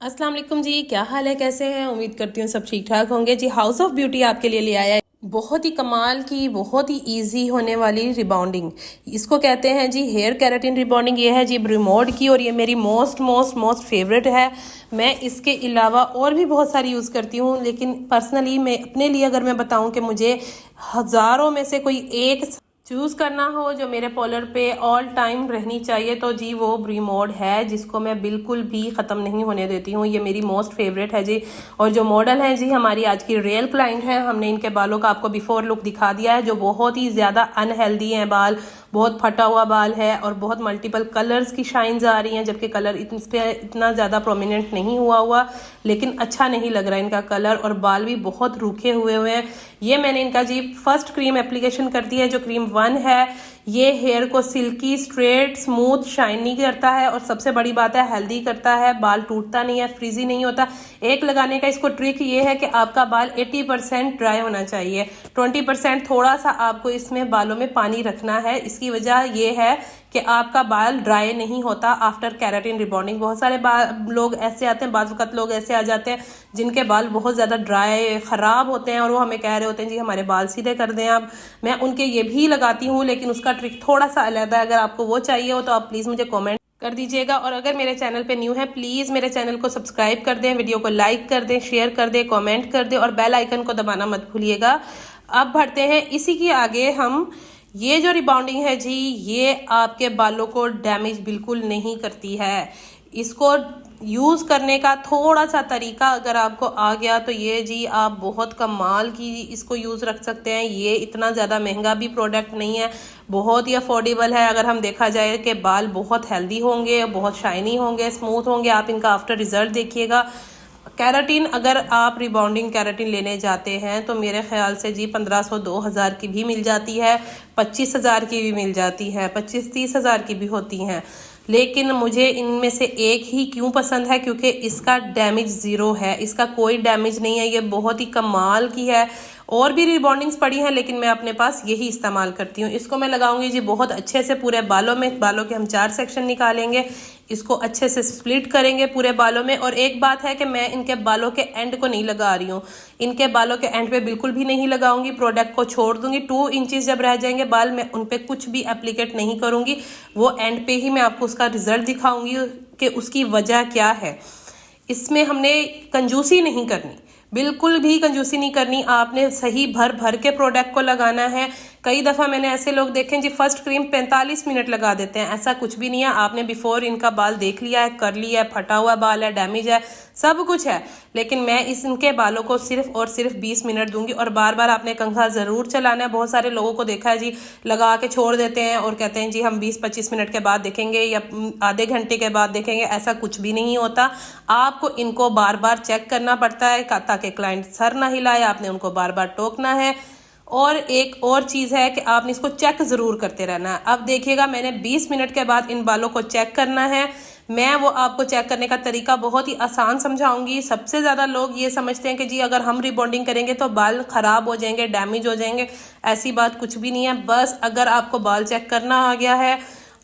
अस्सलाम वालेकुम जी, क्या हाल है, कैसे हैं? उम्मीद करती हूँ सब ठीक ठाक होंगे जी। हाउस ऑफ ब्यूटी आपके लिए ले आया है बहुत ही कमाल की, बहुत ही इजी होने वाली रिबॉन्डिंग। इसको कहते हैं जी हेयर केराटिन रिबॉन्डिंग। ये है जी ब्रिमोड की और ये मेरी मोस्ट मोस्ट मोस्ट फेवरेट है। मैं इसके अलावा और भी बहुत सारी यूज़ करती हूँ, लेकिन पर्सनली मैं अपने लिए अगर मैं बताऊँ कि मुझे हज़ारों में से कोई एक चूज़ करना हो जो मेरे पॉलर पे ऑल टाइम रहनी चाहिए, तो जी वो ब्रीमोड है, जिसको मैं बिल्कुल भी ख़त्म नहीं होने देती हूँ। ये मेरी मोस्ट फेवरेट है जी। और जो मॉडल है जी हमारी आज की रियल क्लाइंट है, हमने इनके बालों का आपको बिफोर लुक दिखा दिया है, जो बहुत ही ज़्यादा अनहेल्दी हैं बाल, बहुत फटा हुआ बाल है और बहुत मल्टीपल कलर्स की शाइन्स आ रही हैं, जबकि कलर इस पे इतना ज़्यादा प्रोमिनेंट नहीं हुआ, लेकिन अच्छा नहीं लग रहा है इनका कलर, और बाल भी बहुत रूखे हुए हैं। ये मैंने इनका जी फर्स्ट क्रीम एप्लीकेशन कर दी है, जो क्रीम 1 है। ये हेयर को सिल्की, स्ट्रेट, स्मूथ, शाइनी करता है, और सबसे बड़ी बात है हेल्दी करता है। बाल टूटता नहीं है, फ्रीजी नहीं होता। एक लगाने का इसको ट्रिक ये है कि आपका बाल 80% ड्राई होना चाहिए, 20% थोड़ा सा आपको इसमें बालों में पानी रखना है। इसकी वजह ये है कि आपका बाल ड्राई नहीं होता आफ्टर केराटिन रिबॉन्डिंग। बहुत सारे लोग ऐसे आते हैं, बाज़ वक़्त लोग ऐसे आ जाते हैं जिनके बाल बहुत ज़्यादा ड्राई ख़राब होते हैं, और वो हमें कह रहे होते हैं जी हमारे बाल सीधे कर दें आप। मैं उनके ये भी लगाती हूँ, लेकिन उसका ट्रिक थोड़ा सा अलग है। अगर आपको वो चाहिए हो तो आप प्लीज़ मुझे कमेंट कर दीजिएगा। और अगर मेरे चैनल पे न्यू है, प्लीज़ मेरे चैनल को सब्सक्राइब कर दें, वीडियो को लाइक कर दें, शेयर कर दें, कमेंट कर दें, और बेल आइकन को दबाना मत भूलिएगा। अब बढ़ते हैं इसी के आगे हम। ये जो रिबॉन्डिंग है जी, ये आपके बालों को डैमेज बिल्कुल नहीं करती है। इसको यूज़ करने का थोड़ा सा तरीका अगर आपको आ गया तो ये जी आप बहुत कमाल की इसको यूज़ रख सकते हैं। ये इतना ज़्यादा महंगा भी प्रोडक्ट नहीं है, बहुत ही अफोर्डेबल है। अगर हम देखा जाए कि बाल बहुत हेल्दी होंगे, बहुत शाइनी होंगे, स्मूथ होंगे। आप इनका आफ्टर रिजल्ट देखिएगा। कैराटीन अगर आप रिबॉन्डिंग कैराटीन लेने जाते हैं तो मेरे ख्याल से जी 1500 2000 की भी मिल जाती है, 25,000 की भी मिल जाती है, 25-30 हज़ार की भी होती हैं। लेकिन मुझे इनमें से एक ही क्यों पसंद है, क्योंकि इसका डैमेज ज़ीरो है, इसका कोई डैमेज नहीं है। ये बहुत ही कमाल की है। और भी रिबॉन्डिंग्स पड़ी हैं, लेकिन मैं अपने पास यही इस्तेमाल करती हूँ। इसको मैं लगाऊंगी जी बहुत अच्छे से पूरे बालों में। बालों के हम 4 सेक्शन निकालेंगे, इसको अच्छे से स्प्लिट करेंगे पूरे बालों में। और एक बात है कि मैं इनके बालों के एंड को नहीं लगा रही हूँ, इनके बालों के एंड पे बिल्कुल भी नहीं लगाऊंगी। प्रोडक्ट को छोड़ दूंगी। 2 इंचेस जब रह जाएंगे बाल, मैं उन पे कुछ भी एप्लीकेट नहीं करूंगी। वो एंड पे ही मैं आपको उसका रिजल्ट दिखाऊंगी कि उसकी वजह क्या है। इसमें हमने कंजूसी नहीं करनी, बिल्कुल भी कंजूसी नहीं करनी। आपने सही भर भर के प्रोडक्ट को लगाना है। कई दफ़ा मैंने ऐसे लोग देखे जी फर्स्ट क्रीम 45 मिनट लगा देते हैं। ऐसा कुछ भी नहीं है। आपने बिफोर इनका बाल देख लिया है, कर लिया है, फटा हुआ बाल है, डैमेज है, सब कुछ है, लेकिन मैं इनके बालों को सिर्फ और सिर्फ 20 मिनट दूंगी। और बार बार आपने कंघा ज़रूर चलाना है। बहुत सारे लोगों को देखा है जी लगा के छोड़ देते हैं और कहते हैं जी हम 20-25 मिनट के बाद देखेंगे या आधे घंटे के बाद देखेंगे। ऐसा कुछ भी नहीं होता। आपको इनको बार बार चेक करना पड़ता है ताकि क्लाइंट सर ना हिलाए। आपने उनको बार बार टोकना है। और एक और चीज़ है कि आपने इसको चेक ज़रूर करते रहना है। अब देखिएगा, मैंने 20 मिनट के बाद इन बालों को चेक करना है। मैं वो आपको चेक करने का तरीका बहुत ही आसान समझाऊंगी। सबसे ज़्यादा लोग ये समझते हैं कि जी अगर हम रिबॉन्डिंग करेंगे तो बाल ख़राब हो जाएंगे, डैमेज हो जाएंगे। ऐसी बात कुछ भी नहीं है। बस अगर आपको बाल चेक करना आ गया है,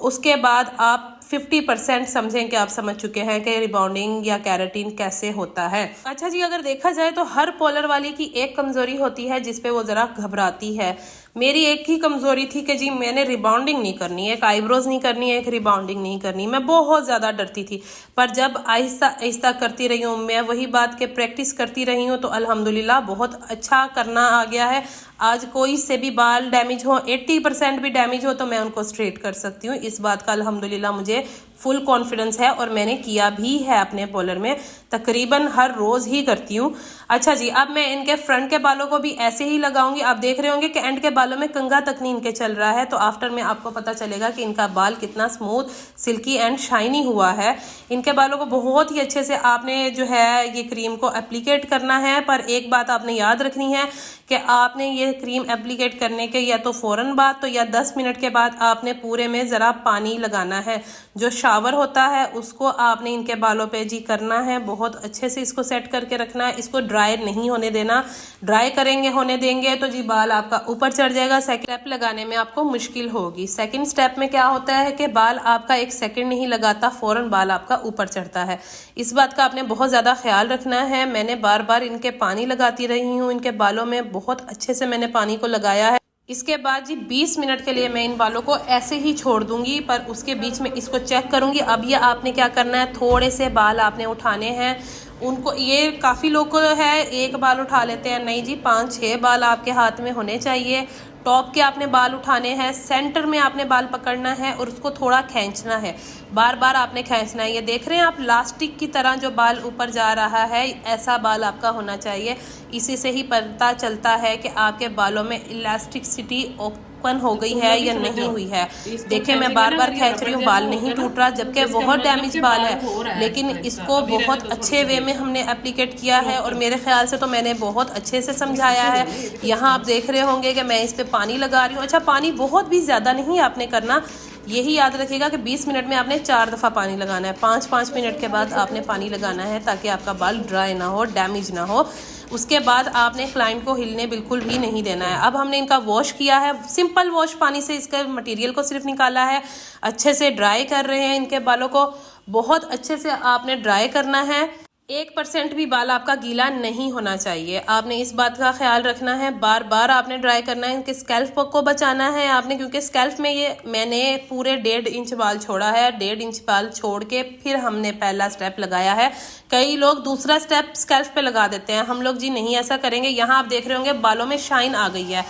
उसके बाद आप 50% समझें कि आप समझ चुके हैं कि रिबॉन्डिंग या कैराटीन कैसे होता है। अच्छा जी, अगर देखा जाए तो हर पॉलर वाली की एक कमज़ोरी होती है जिसपे वो ज़रा घबराती है। मेरी एक ही कमज़ोरी थी कि जी मैंने रिबॉन्डिंग नहीं करनी है, एक आईब्रोज नहीं करनी है, एक रिबॉन्डिंग नहीं करनी। मैं बहुत ज़्यादा डरती थी, पर जब आहिस्ता आहिस्ता करती रही हूँ, मैं वही बात के प्रैक्टिस करती रही हूँ, तो अल्हम्दुलिल्लाह बहुत अच्छा करना आ गया है। आज कोई से भी बाल डैमेज हो, 80% भी डैमेज हो, तो मैं उनको स्ट्रेट कर सकती हूँ। इस बात का अल्हम्दुलिल्लाह मुझे फुल कॉन्फिडेंस है, और मैंने किया भी है अपने पॉलर में, तकरीबन हर रोज़ ही करती हूँ। अच्छा जी, अब मैं इनके फ्रंट के बालों को भी ऐसे ही लगाऊंगी। आप देख रहे होंगे कि एंड के बालों में कंघा तक नहीं इनके चल रहा है, तो आफ्टर में आपको पता चलेगा कि इनका बाल कितना स्मूथ, सिल्की एंड शाइनी हुआ है। इनके बालों को बहुत ही अच्छे से आपने जो है ये क्रीम को एप्लीकेट करना है। पर एक बात आपने याद रखनी है कि आपने ये क्रीम एप्लीकेट करने के या तो फ़ौरन बाद तो या 10 मिनट के बाद आपने पूरे में ज़रा पानी लगाना है। जो शावर होता है उसको आपने इनके बालों पे जी करना है, बहुत अच्छे से इसको सेट करके रखना है, इसको ड्राई नहीं होने देना। ड्राई करेंगे होने देंगे तो जी बाल आपका ऊपर चढ़ जाएगा, सेकंड स्टेप लगाने में आपको मुश्किल होगी। सेकंड स्टेप में क्या होता है कि बाल आपका 1 सेकंड नहीं लगाता, फौरन बाल आपका ऊपर चढ़ता है। इस बात का आपने बहुत ज़्यादा ख्याल रखना है। मैंने बार बार इनके पानी लगाती रही हूँ, इनके बालों में बहुत अच्छे से मैंने पानी को लगाया है। इसके बाद जी 20 मिनट के लिए मैं इन बालों को ऐसे ही छोड़ दूंगी, पर उसके बीच में इसको चेक करूंगी। अब ये आपने क्या करना है, थोड़े से बाल आपने उठाने हैं उनको। ये काफ़ी लोग को है एक बाल उठा लेते हैं, नहीं जी 5-6 बाल आपके हाथ में होने चाहिए। टॉप के आपने बाल उठाने हैं, सेंटर में आपने बाल पकड़ना है और उसको थोड़ा खींचना है, बार बार आपने खींचना है। ये देख रहे हैं आप इलास्टिक की तरह जो बाल ऊपर जा रहा है, ऐसा बाल आपका होना चाहिए। इसी से ही पता चलता है कि आपके बालों में इलास्टिसिटी ओपन हो गई है या नहीं हुई है। देखिए मैं बार बार खींच रही हूँ, बाल नहीं टूट रहा, जबकि बहुत डैमेज बाल है, लेकिन इसको बहुत अच्छे वे में हमने एप्लीकेट किया है और मेरे ख्याल से तो मैंने बहुत अच्छे से समझाया है। यहाँ आप देख रहे होंगे कि मैं इस पे पानी लगा रही हूँ। अच्छा, पानी बहुत भी ज़्यादा नहीं आपने करना, यही याद रखिएगा कि 20 मिनट में आपने 4 दफ़ा पानी लगाना है। 5-5 मिनट के बाद आपने पानी लगाना है ताकि आपका बाल ड्राई ना हो, डैमेज ना हो। उसके बाद आपने क्लाइंट को हिलने बिल्कुल भी नहीं देना है। अब हमने इनका वॉश किया है, सिंपल वॉश पानी से इसके मटेरियल को सिर्फ निकाला है। अच्छे से ड्राई कर रहे हैं इनके बालों को, बहुत अच्छे से आपने ड्राई करना है। 1% भी बाल आपका गीला नहीं होना चाहिए, आपने इस बात का ख्याल रखना है। बार बार आपने ड्राई करना है, इनके स्कैल्प को बचाना है आपने, क्योंकि स्कैल्प में ये मैंने पूरे 1.5 इंच बाल छोड़ा है। 1.5 इंच बाल छोड़ के फिर हमने पहला स्टेप लगाया है। कई लोग दूसरा स्टेप स्कैल्प पे लगा देते हैं, हम लोग जी नहीं ऐसा करेंगे। यहाँ आप देख रहे होंगे बालों में शाइन आ गई है,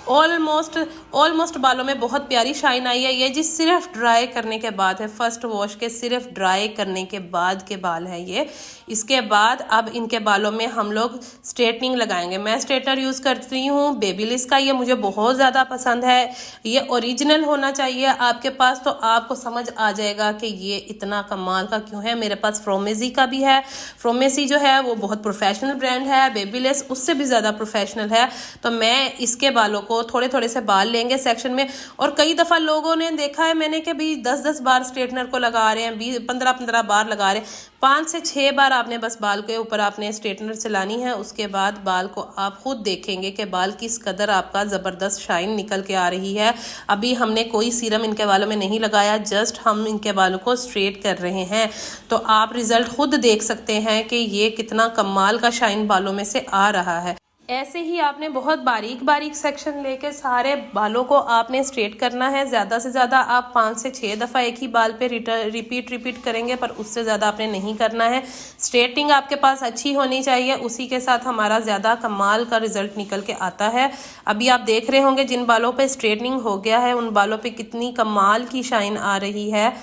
ऑलमोस्ट बालों में बहुत प्यारी शाइन आई है। ये जी सिर्फ ड्राई करने के बाद है, फर्स्ट वॉश के सिर्फ ड्राई करने के बाद के बाल हैं ये। इसके बाद अब इनके बालों में हम लोग स्ट्रेटनिंग लगाएंगे। मैं स्ट्रेटनर यूज़ करती हूँ बेबीलिस का, ये मुझे बहुत ज़्यादा पसंद है। ये ओरिजिनल होना चाहिए आपके पास, तो आपको समझ आ जाएगा कि ये इतना कमाल का क्यों है। मेरे पास फ्रोमेसी का भी है, फ्रोमेसी जो है वो बहुत प्रोफेशनल ब्रांड है, बेबीलिस उससे भी ज़्यादा प्रोफेशनल है। तो मैं इसके बालों को थोड़े थोड़े से बाल लेंगे सेक्शन में, और कई दफ़ा लोगों ने देखा है मैंने कि भाई 10-10 बार स्ट्रेटनर को लगा रहे हैं, 15-15 बार लगा रहे हैं। 5 से 6 बार आपने बस बाल के ऊपर आपने स्ट्रेटनर चलानी है। उसके बाद बाल को आप खुद देखेंगे कि बाल किस कदर आपका ज़बरदस्त शाइन निकल के आ रही है। अभी हमने कोई सीरम इनके बालों में नहीं लगाया, जस्ट हम इनके बालों को स्ट्रेट कर रहे हैं। तो आप रिजल्ट खुद देख सकते हैं कि ये कितना कमाल का शाइन बालों में से आ रहा है। ऐसे ही आपने बहुत बारीक बारीक सेक्शन लेके सारे बालों को आपने स्ट्रेट करना है। ज़्यादा से ज़्यादा आप 5 से 6 दफ़ा एक ही बाल पे रिपीट करेंगे, पर उससे ज़्यादा आपने नहीं करना है। स्ट्रेटिंग आपके पास अच्छी होनी चाहिए, उसी के साथ हमारा ज़्यादा कमाल का रिजल्ट निकल के आता है। अभी आप देख रहे होंगे जिन बालों पे स्ट्रेटनिंग हो गया है उन बालों पे कितनी कमाल की शाइन आ रही है।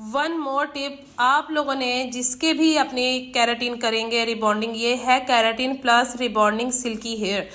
वन मोर टिप, आप लोगों ने जिसके भी अपने केराटिन करेंगे रिबॉन्डिंग, ये है keratin plus rebonding silky hair.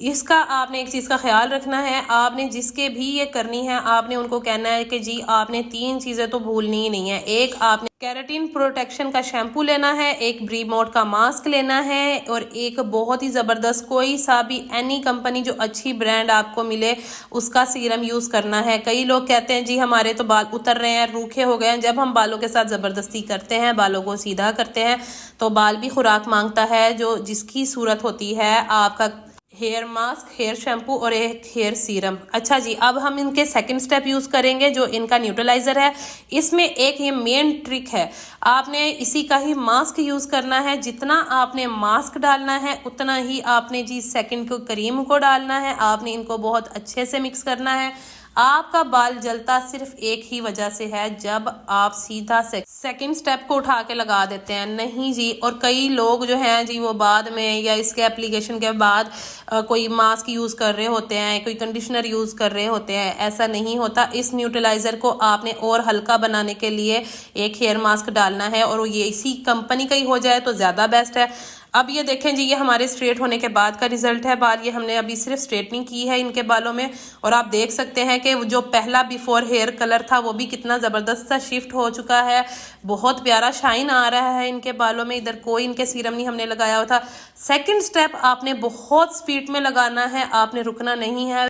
इसका आपने एक चीज़ का ख्याल रखना है, आपने जिसके भी ये करनी है आपने उनको कहना है कि जी आपने 3 चीज़ें तो भूलनी ही नहीं है। एक, आपने केराटिन प्रोटेक्शन का शैम्पू लेना है, एक ब्रीमोट का मास्क लेना है, और एक बहुत ही ज़बरदस्त कोई सा भी एनी कंपनी जो अच्छी ब्रांड आपको मिले उसका सीरम यूज़ करना है। कई लोग कहते हैं जी हमारे तो बाल उतर रहे हैं, रूखे हो गए हैं। जब हम बालों के साथ ज़बरदस्ती करते हैं, बालों को सीधा करते हैं, तो बाल भी खुराक मांगता है, जो जिसकी सूरत होती है आपका हेयर मास्क, हेयर शैम्पू और एक हेयर सीरम। अच्छा जी, अब हम इनके सेकंड स्टेप यूज़ करेंगे जो इनका न्यूट्रलाइज़र है। इसमें एक ये मेन ट्रिक है, आपने इसी का ही मास्क यूज़ करना है। जितना आपने मास्क डालना है उतना ही आपने जी सेकंड को क्रीम को डालना है। आपने इनको बहुत अच्छे से मिक्स करना है। आपका बाल जलता सिर्फ एक ही वजह से है, जब आप सीधा सेकंड स्टेप को उठा के लगा देते हैं। नहीं जी, और कई लोग जो हैं जी वो बाद में या इसके एप्लीकेशन के बाद कोई मास्क यूज़ कर रहे होते हैं, कोई कंडीशनर यूज़ कर रहे होते हैं। ऐसा नहीं होता। इस न्यूट्रलाइज़र को आपने और हल्का बनाने के लिए एक हेयर मास्क डालना है, और ये इसी कंपनी का ही हो जाए तो ज़्यादा बेस्ट है। अब ये देखें जी, ये हमारे स्ट्रेट होने के बाद का रिजल्ट है बाल। ये हमने अभी सिर्फ स्ट्रेटनिंग की है इनके बालों में, और आप देख सकते हैं कि जो पहला बिफोर हेयर कलर था वो भी कितना ज़बरदस्त सा शिफ्ट हो चुका है। बहुत प्यारा शाइन आ रहा है इनके बालों में। इधर कोई इनके सीरम नहीं हमने लगाया हुआ था। सेकंड स्टेप आपने बहुत स्पीड में लगाना है, आपने रुकना नहीं है।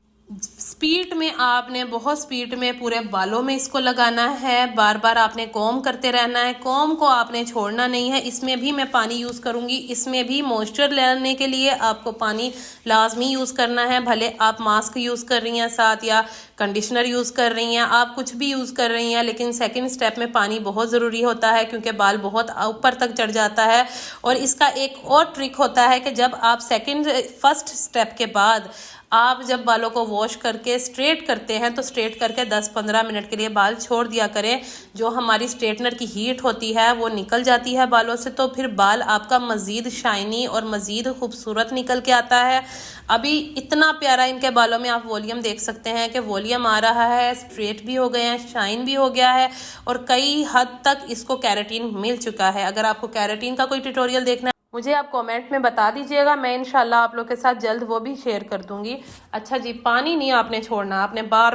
स्पीड में आपने बहुत स्पीड में पूरे बालों में इसको लगाना है। बार बार आपने कॉम करते रहना है, कॉम को आपने छोड़ना नहीं है। इसमें भी मैं पानी यूज़ करूँगी। इसमें भी मॉइस्चर लेने के लिए आपको पानी लाजमी यूज़ करना है। भले आप मास्क यूज़ कर रही हैं साथ या कंडीशनर यूज़ कर रही हैं, आप कुछ भी यूज़ कर रही हैं, लेकिन सेकंड स्टेप में पानी बहुत ज़रूरी होता है क्योंकि बाल बहुत ऊपर तक चढ़ जाता है। और इसका एक और ट्रिक होता है कि जब आप फर्स्ट स्टेप के बाद आप जब बालों को वॉश करके स्ट्रेट करते हैं तो स्ट्रेट करके 10-15 मिनट के लिए बाल छोड़ दिया करें। जो हमारी स्ट्रेटनर की हीट होती है वो निकल जाती है बालों से, तो फिर बाल आपका मज़ीद शाइनी और मज़ीद खूबसूरत निकल के आता है। अभी इतना प्यारा इनके बालों में आप वॉल्यूम देख सकते हैं कि वॉल्यूम आ रहा है, स्ट्रेट भी हो गए हैं, शाइन भी हो गया है और कई हद तक इसको कैरेटीन मिल चुका है। अगर आपको कैरेटीन का कोई ट्यूटोरियल देखना है मुझे आप कमेंट में बता दीजिएगा, मैं इंशाल्लाह आप लोग के साथ जल्द वो भी शेयर कर दूंगी। अच्छा जी, पानी नहीं आपने छोड़ना, आपने बार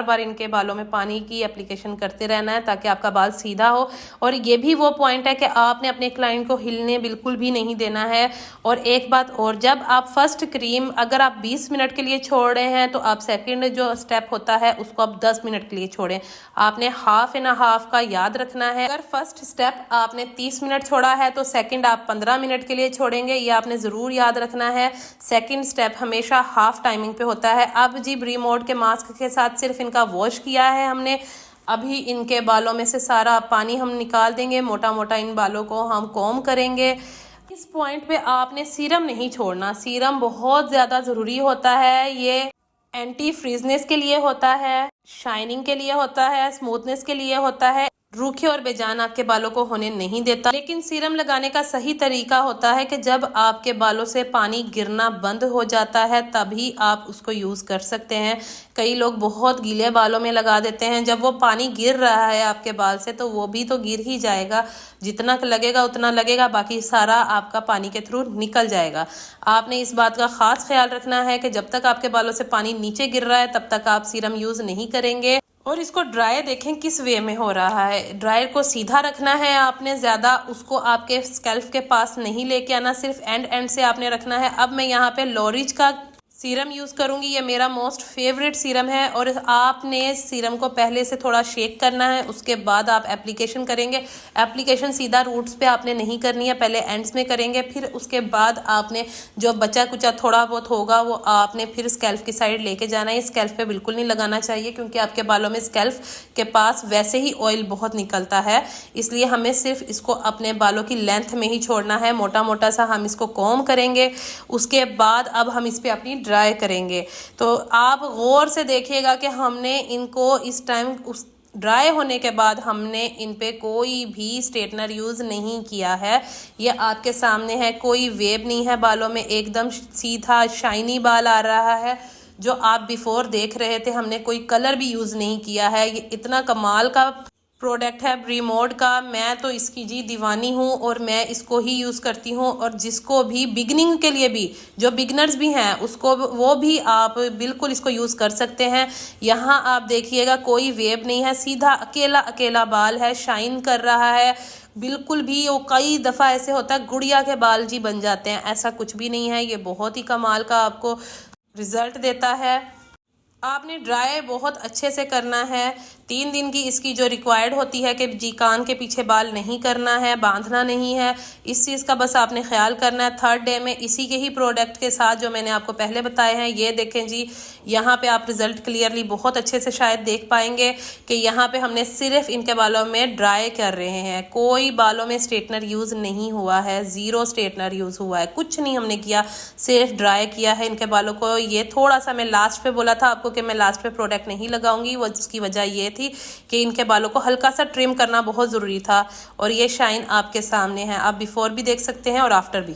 बार इनके बालों में पानी की एप्लीकेशन करते रहना है ताकि आपका बाल सीधा हो। और ये भी वो पॉइंट है कि आपने अपने क्लाइंट को हिलने बिल्कुल भी नहीं देना है। और एक बात और, जब आप फर्स्ट क्रीम अगर आप 20 मिनट के लिए छोड़ रहे हैं तो आप सेकेंड जो स्टेप होता है उसको आप 10 मिनट के लिए छोड़ें। आपने हाफ एंड हाफ का याद रखना है। अगर फर्स्ट स्टेप आपने 30 मिनट छोड़ा है तो सेकेंड आप 15 मिनट के लिए छोड़ेंगे, ये आपने जरूर याद रखना है। सेकंड स्टेप हमेशा हाफ टाइमिंग पे होता है। अब जी ब्रीमोड के मास्क के साथ सिर्फ इनका वॉश किया है हमने। अभी इनके बालों में से सारा पानी हम निकाल देंगे, मोटा मोटा इन बालों को हम कॉम करेंगे। इस पॉइंट पे आपने सीरम नहीं छोड़ना, सीरम बहुत ज्यादा जरूरी होता है। ये एंटी फ्रीजनेस के लिए होता है, शाइनिंग के लिए होता है, स्मूथनेस के लिए होता है, रूखे और बेजान आपके बालों को होने नहीं देता। लेकिन सीरम लगाने का सही तरीका होता है कि जब आपके बालों से पानी गिरना बंद हो जाता है तभी आप उसको यूज़ कर सकते हैं। कई लोग बहुत गीले बालों में लगा देते हैं, जब वो पानी गिर रहा है आपके बाल से तो वो भी तो गिर ही जाएगा, जितना लगेगा उतना लगेगा, बाकी सारा आपका पानी के थ्रू निकल जाएगा। आपने इस बात का खास ख्याल रखना है कि जब तक आपके बालों से पानी नीचे गिर रहा है तब तक आप सीरम यूज़ नहीं करेंगे। और इसको ड्राई देखें किस वे में हो रहा है। ड्रायर को सीधा रखना है आपने, ज़्यादा उसको आपके स्कैल्फ के पास नहीं लेके आना, सिर्फ एंड से आपने रखना है। अब मैं यहाँ पे लॉरिज का सीरम यूज़ करूँगी, ये मेरा मोस्ट फेवरेट सीरम है। और आपने सीरम को पहले से थोड़ा शेक करना है, उसके बाद आप एप्लीकेशन करेंगे। एप्लीकेशन सीधा रूट्स पे आपने नहीं करनी है, पहले एंड्स में करेंगे, फिर उसके बाद आपने जो बचा कुचा थोड़ा बहुत होगा वो आपने फिर स्कैल्फ की साइड लेके जाना है। स्कैल्फ पे बिल्कुल नहीं लगाना चाहिए क्योंकि आपके बालों में स्कैल्फ के पास वैसे ही ऑयल बहुत निकलता है, इसलिए हमें सिर्फ इसको अपने बालों की लेंथ में ही छोड़ना है। मोटा मोटा सा हम इसको कॉम करेंगे, उसके बाद अब हम इस पर अपनी ड्राई करेंगे। तो आप गौर से देखिएगा कि हमने इनको इस टाइम उस ड्राई होने के बाद हमने इन पे कोई भी स्ट्रेटनर यूज़ नहीं किया है। ये आपके सामने है, कोई वेव नहीं है बालों में, एकदम सीधा शाइनी बाल आ रहा है। जो आप बिफोर देख रहे थे हमने कोई कलर भी यूज़ नहीं किया है। ये इतना कमाल का प्रोडक्ट है ब्रीमोड का, मैं तो इसकी जी दीवानी हूँ और मैं इसको ही यूज़ करती हूँ। और जिसको भी बिगनिंग के लिए भी, जो बिगनर्स भी हैं उसको वो भी आप बिल्कुल इसको यूज़ कर सकते हैं। यहाँ आप देखिएगा कोई वेव नहीं है, सीधा अकेला अकेला बाल है, शाइन कर रहा है बिल्कुल भी। वो कई दफ़ा ऐसे होता है गुड़िया के बाल जी बन जाते हैं, ऐसा कुछ भी नहीं है। ये बहुत ही कमाल का आपको रिजल्ट देता है। आपने ड्राई बहुत अच्छे से करना है। 3 दिन की इसकी जो रिक्वायर्ड होती है कि जी कान के पीछे बाल नहीं करना है, बांधना नहीं है, इस चीज़ का बस आपने ख्याल करना है। 3rd डे में इसी के ही प्रोडक्ट के साथ जो मैंने आपको पहले बताए हैं, ये देखें जी, यहाँ पे आप रिज़ल्ट क्लियरली बहुत अच्छे से शायद देख पाएंगे कि यहाँ पे हमने सिर्फ इनके बालों में ड्राई कर रहे हैं, कोई बालों में स्ट्रेटनर यूज़ नहीं हुआ है, 0 स्ट्रेटनर यूज़ हुआ है, कुछ नहीं हमने किया, सिर्फ ड्राई किया है इनके बालों को। ये थोड़ा सा मैं लास्ट पे बोला था आपको कि मैं लास्ट पे प्रोडक्ट नहीं लगाऊंगी, वो उसकी वजह ये थी कि इनके बालों को हल्का सा ट्रिम करना बहुत ज़रूरी था। और ये शाइन आपके सामने है, आप बिफोर भी देख सकते हैं और आफ्टर भी।